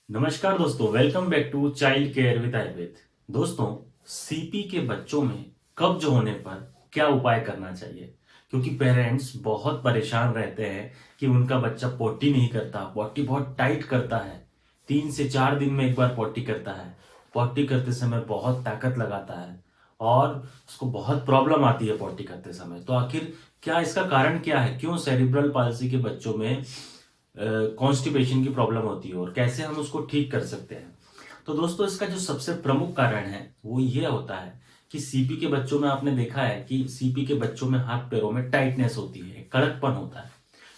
नमस्कार दोस्तों, welcome back to child care with Ayurveda. दोस्तों, सीपी के बच्चों में कब्ज होने पर क्या उपाय करना चाहिए? क्योंकि पेरेंट्स बहुत परेशान रहते हैं कि उनका बच्चा पोटी नहीं करता, पोटी बहुत टाइट करता है, 3 से 4 दिन में एक बार पोटी करता है, पोटी करते समय बहुत ताकत लगाता है और उसको बहुत प्रॉब्लम आती है पोटी करते समय। तो आखिर क्या इसका कारण क्या है? क्यों सेरिब्रल पाल्सी के बच्चों में कॉन्स्टिपेशन की प्रॉब्लम होती है और कैसे हम उसको ठीक कर सकते हैं? तो दोस्तों, इसका जो सबसे प्रमुख कारण है वो ये होता है कि सीपी के बच्चों में आपने देखा है कि सीपी के बच्चों में हाथ पैरों में टाइटनेस होती है, कड़कपन होता है।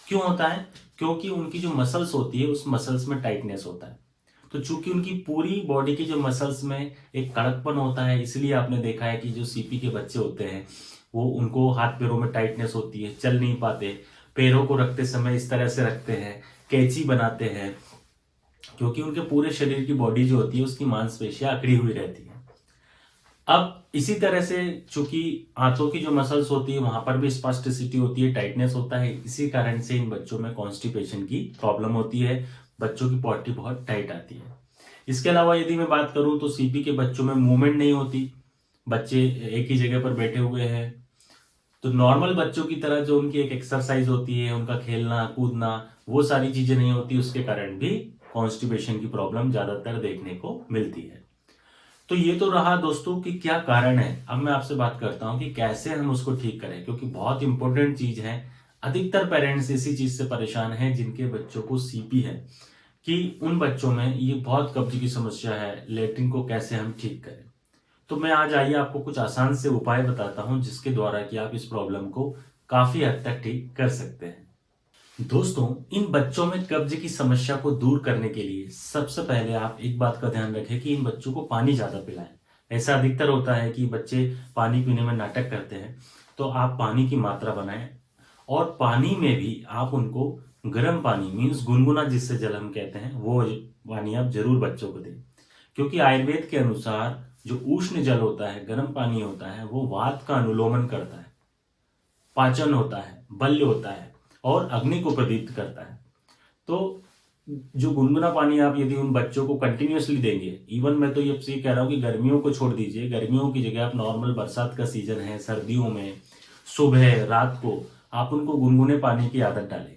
क्यों होता है? क्योंकि उनकी जो मसल्स होती है उस मसल्स में टाइटनेस होता है। तो चूंकि उनकी पूरी बॉडी की जो मसल्स में एक कड़कपन होता है, इसलिए आपने देखा है कि जो सीपी के बच्चे होते हैं वो उनको हाथ पैरों में टाइटनेस होती है, चल नहीं पाते, पैरों को रखते समय इस तरह से रखते हैं, कैंची बनाते हैं, क्योंकि उनके पूरे शरीर की बॉडी जो होती है उसकी मांसपेशियां अकड़ी हुई रहती है। अब इसी तरह से चूंकि आंतों की जो मसल्स होती है वहां पर भी स्पास्टिसिटी होती है, टाइटनेस होता है, इसी कारण से इन बच्चों में कॉन्स्टिपेशन की प्रॉब्लम होती है, बच्चों की पॉटी बहुत टाइट आती है। इसके अलावा यदि मैं बात करूं तो सीपी के बच्चों में मूवमेंट नहीं होती, बच्चे एक ही जगह पर बैठे हुए हैं। तो नॉर्मल बच्चों की तरह जो उनकी एक एक्सरसाइज होती है, उनका खेलना कूदना, वो सारी चीजें नहीं होती, उसके कारण भी कॉन्स्टिपेशन की प्रॉब्लम ज्यादातर देखने को मिलती है। तो ये तो रहा दोस्तों कि क्या कारण है। अब मैं आपसे बात करता हूं कि कैसे हम उसको ठीक करें, क्योंकि बहुत इंपॉर्टेंट चीज है। अधिकतर पेरेंट्स इसी चीज से परेशान हैं जिनके बच्चों को सीपी है, कि उन बच्चों में ये बहुत कब्ज की समस्या है, लेटरिन को कैसे हम ठीक करें। तो मैं आज आइए आपको कुछ आसान से उपाय बताता हूं जिसके द्वारा कि आप इस प्रॉब्लम को काफी हद तक ठीक कर सकते हैं। दोस्तों, इन बच्चों में कब्ज की समस्या को दूर करने के लिए सबसे पहले आप एक बात का ध्यान रखें कि इन बच्चों को पानी ज्यादा पिलाएं। ऐसा अधिकतर होता है कि बच्चे पानी पीने में नाटक करते हैं, तो आप पानी की मात्रा बनाएं और पानी में भी आप उनको गर्म पानी मीन्स गुनगुना जिससे जल हम कहते हैं वो पानी आप जरूर बच्चों को दें। क्योंकि आयुर्वेद के अनुसार जो उष्ण जल होता है, गर्म पानी होता है, वो वात का अनुलोमन करता है, पाचन होता है, बल्य होता है और अग्नि को प्रदीप्त करता है। तो जो गुनगुना पानी आप यदि उन बच्चों को कंटिन्यूअसली देंगे, इवन मैं तो ये कह रहा हूँ कि गर्मियों को छोड़ दीजिए, गर्मियों की जगह आप नॉर्मल बरसात का सीजन है, सर्दियों में सुबह रात को आप उनको गुनगुने पानी की आदत डालें।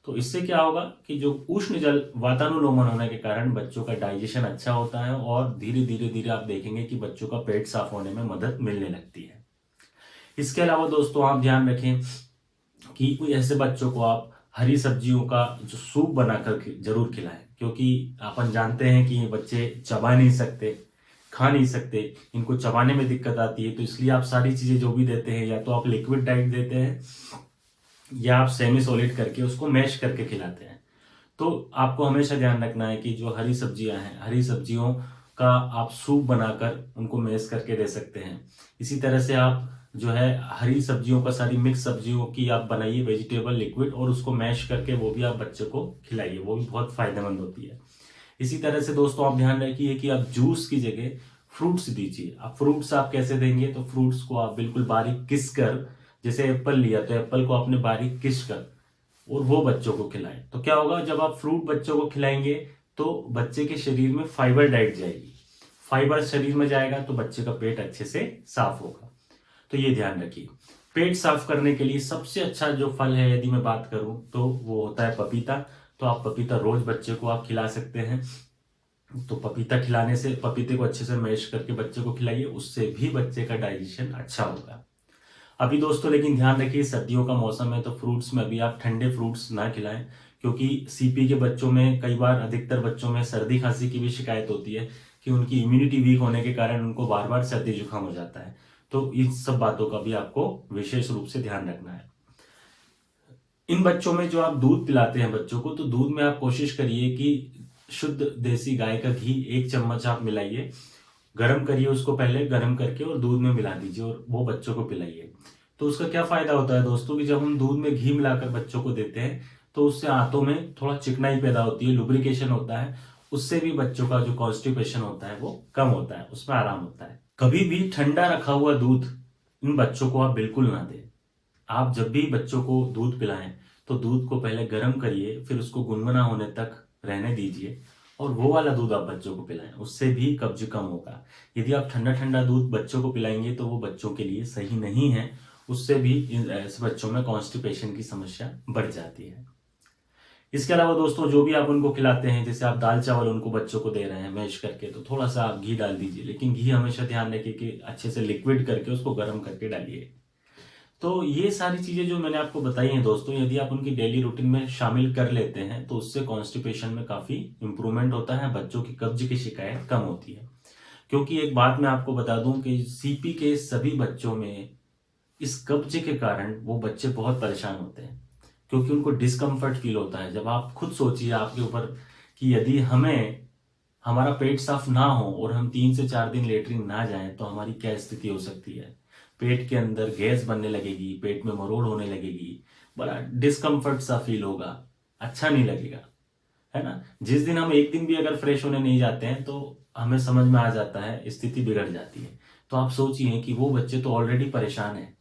तो इससे क्या होगा कि जो उष्ण जल वातानुलोमन होने के कारण बच्चों का डाइजेशन अच्छा होता है और धीरे धीरे धीरे आप देखेंगे कि बच्चों का पेट साफ होने में मदद मिलने लगती है। इसके अलावा दोस्तों, आप ध्यान रखें कि कोई ऐसे बच्चों को आप हरी सब्जियों का जो सूप बनाकर जरूर खिलाएं, क्योंकि अपन जानते हैं कि ये बच्चे चबा नहीं सकते, खा नहीं सकते, इनको चबाने में दिक्कत आती है। तो इसलिए आप सारी चीजें जो भी देते हैं, या तो आप लिक्विड डाइट देते हैं या आप सेमी सॉलिड करके उसको मैश करके खिलाते हैं। तो आपको हमेशा ध्यान रखना है कि जो हरी सब्जियां हैं, हरी सब्जियों का आप सूप बनाकर उनको मैश करके दे सकते हैं। इसी तरह से आप जो है हरी सब्जियों का, सारी मिक्स सब्जियों की आप बनाइए वेजिटेबल लिक्विड और उसको मैश करके वो भी आप बच्चे को खिलाइए, वो भी बहुत फायदेमंद होती है। इसी तरह से दोस्तों, आप ध्यान रखिए कि आप जूस की जगह फ्रूट्स दीजिए। अब फ्रूट्स आप कैसे देंगे? तो फ्रूट्स को आप बिल्कुल बारीक किस कर, जैसे एप्पल लिया तो एप्पल को आपने बारीक किस कर और वो बच्चों को खिलाएं। तो क्या होगा, जब आप फ्रूट बच्चों को खिलाएंगे तो बच्चे के शरीर में फाइबर डाइट जाएगी, फाइबर शरीर में जाएगा तो बच्चे का पेट अच्छे से साफ होगा। तो ये ध्यान रखिए। पेट साफ करने के लिए सबसे अच्छा जो फल है यदि मैं बात करूं तो वो होता है पपीता। तो आप पपीता रोज बच्चे को आप खिला सकते हैं। तो पपीता खिलाने से, पपीते को अच्छे से मैश करके बच्चे को खिलाइए, उससे भी बच्चे का डाइजेशन अच्छा होगा। अभी दोस्तों लेकिन ध्यान रखिए, सर्दियों का मौसम है तो फ्रूट्स में अभी आप ठंडे फ्रूट्स ना खिलाएं, क्योंकि सीपी के बच्चों में कई बार, अधिकतर बच्चों में सर्दी खांसी की भी शिकायत होती है कि उनकी इम्यूनिटी वीक होने के कारण उनको बार बार सर्दी जुकाम हो जाता है। तो इन सब बातों का भी आपको विशेष रूप से ध्यान रखना है। इन बच्चों में जो आप दूध पिलाते हैं बच्चों को, तो दूध में आप कोशिश करिए कि शुद्ध देसी गाय का घी 1 चम्मच आप मिलाइए, गर्म करिए उसको, पहले गर्म करके और दूध में मिला दीजिए और वो बच्चों को पिलाइए। तो उसका क्या फायदा होता है दोस्तों कि जब हम दूध में घी मिलाकर बच्चों को देते हैं तो उससे आंतों में थोड़ा चिकनाई पैदा होती है, लुब्रिकेशन होता है, उससे भी बच्चों का जो कॉन्स्टिपेशन होता है वो कम होता है, उसमें आराम होता है। कभी भी ठंडा रखा हुआ दूध इन बच्चों को आप बिल्कुल ना दें। आप जब भी बच्चों को दूध पिलाएं तो दूध को पहले गर्म करिए, फिर उसको गुनगुना होने तक रहने दीजिए और वो वाला दूध आप बच्चों को पिलाएं, उससे भी कब्ज कम होगा। यदि आप ठंडा ठंडा दूध बच्चों को पिलाएंगे तो वो बच्चों के लिए सही नहीं है, उससे भी ऐसे बच्चों में कॉन्स्टिपेशन की समस्या बढ़ जाती है। इसके अलावा दोस्तों जो भी आप उनको खिलाते हैं, जैसे आप दाल चावल उनको बच्चों को दे रहे हैं मैश करके, तो थोड़ा सा आप घी डाल दीजिए, लेकिन घी हमेशा ध्यान रखिए कि अच्छे से लिक्विड करके उसको गर्म करके डालिए। तो ये सारी चीजें जो मैंने आपको बताई हैं दोस्तों, यदि आप उनकी डेली रूटीन में शामिल कर लेते हैं तो उससे कॉन्स्टिपेशन में काफी इंप्रूवमेंट होता है, बच्चों की कब्ज की शिकायत कम होती है। क्योंकि एक बात मैं आपको बता दूं कि सीपी के सभी बच्चों में इस कब्ज के कारण वो बच्चे बहुत परेशान होते हैं, क्योंकि उनको डिस्कम्फर्ट फील होता है। जब आप खुद सोचिए आपके ऊपर कि यदि हमारा पेट साफ ना हो और हम 3 से 4 दिन लेटरिन ना जाएं तो हमारी क्या स्थिति हो सकती है। पेट के अंदर गैस बनने लगेगी, पेट में मरोड़ होने लगेगी, बड़ा डिस्कम्फर्ट सा फील होगा, अच्छा नहीं लगेगा, है ना। जिस दिन हम एक दिन भी अगर फ्रेश होने नहीं जाते हैं तो हमें समझ में आ जाता है, स्थिति बिगड़ जाती है। तो आप सोचिए कि वो बच्चे तो ऑलरेडी परेशान है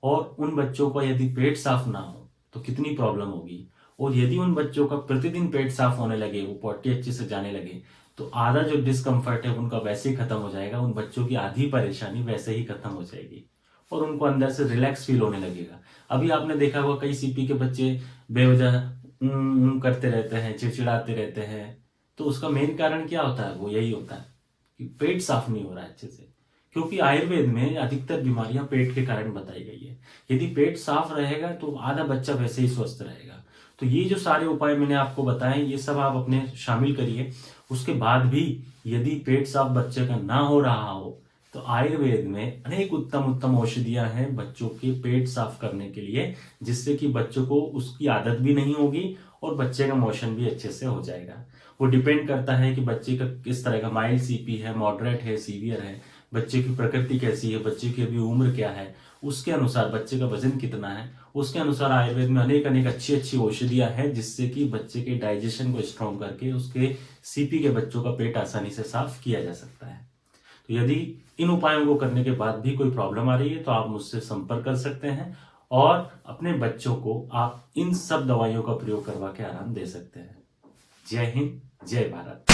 और उन बच्चों का यदि पेट साफ ना हो तो कितनी प्रॉब्लम होगी। और यदि उन बच्चों का प्रतिदिन पेट साफ होने लगे, वो पॉटी अच्छे से जाने लगे, तो आधा जो डिस्कम्फर्ट है उनका वैसे ही खत्म हो जाएगा, उन बच्चों की आधी परेशानी वैसे ही खत्म हो जाएगी और उनको अंदर से रिलैक्स फील होने लगेगा। अभी आपने देखा होगा कई सीपी के बच्चे बेवजह करते रहते हैं, चिड़चिड़ाते रहते हैं, तो उसका मेन कारण क्या होता है, वो यही होता है कि पेट साफ नहीं हो रहा है अच्छे से। क्योंकि आयुर्वेद में अधिकतर बीमारियां पेट के कारण बताई गई है। यदि पेट साफ रहेगा तो आधा बच्चा वैसे ही स्वस्थ रहेगा। तो ये जो सारे उपाय मैंने आपको बताए, ये सब आप अपने शामिल करिए। उसके बाद भी यदि पेट साफ बच्चे का ना हो रहा हो तो आयुर्वेद में अनेक उत्तम उत्तम औषधियां हैं बच्चों के पेट साफ करने के लिए, जिससे कि बच्चों को उसकी आदत भी नहीं होगी और बच्चे का मोशन भी अच्छे से हो जाएगा। वो डिपेंड करता है कि बच्चे का किस तरह का माइल्ड सीपी है, मॉडरेट है, सीवियर है, बच्चे की प्रकृति कैसी है, बच्चे की अभी उम्र क्या है, उसके अनुसार बच्चे का वजन कितना है, उसके अनुसार आयुर्वेद में अनेक अनेक अच्छी अच्छी औषधियां हैं जिससे कि बच्चे के डाइजेशन को स्ट्रॉन्ग करके उसके सीपी के बच्चों का पेट आसानी से साफ किया जा सकता है। तो यदि इन उपायों को करने के बाद भी कोई प्रॉब्लम आ रही है तो आप मुझसे संपर्क कर सकते हैं और अपने बच्चों को आप इन सब दवाइयों का प्रयोग करवा के आराम दे सकते हैं। जय हिंद, जय भारत।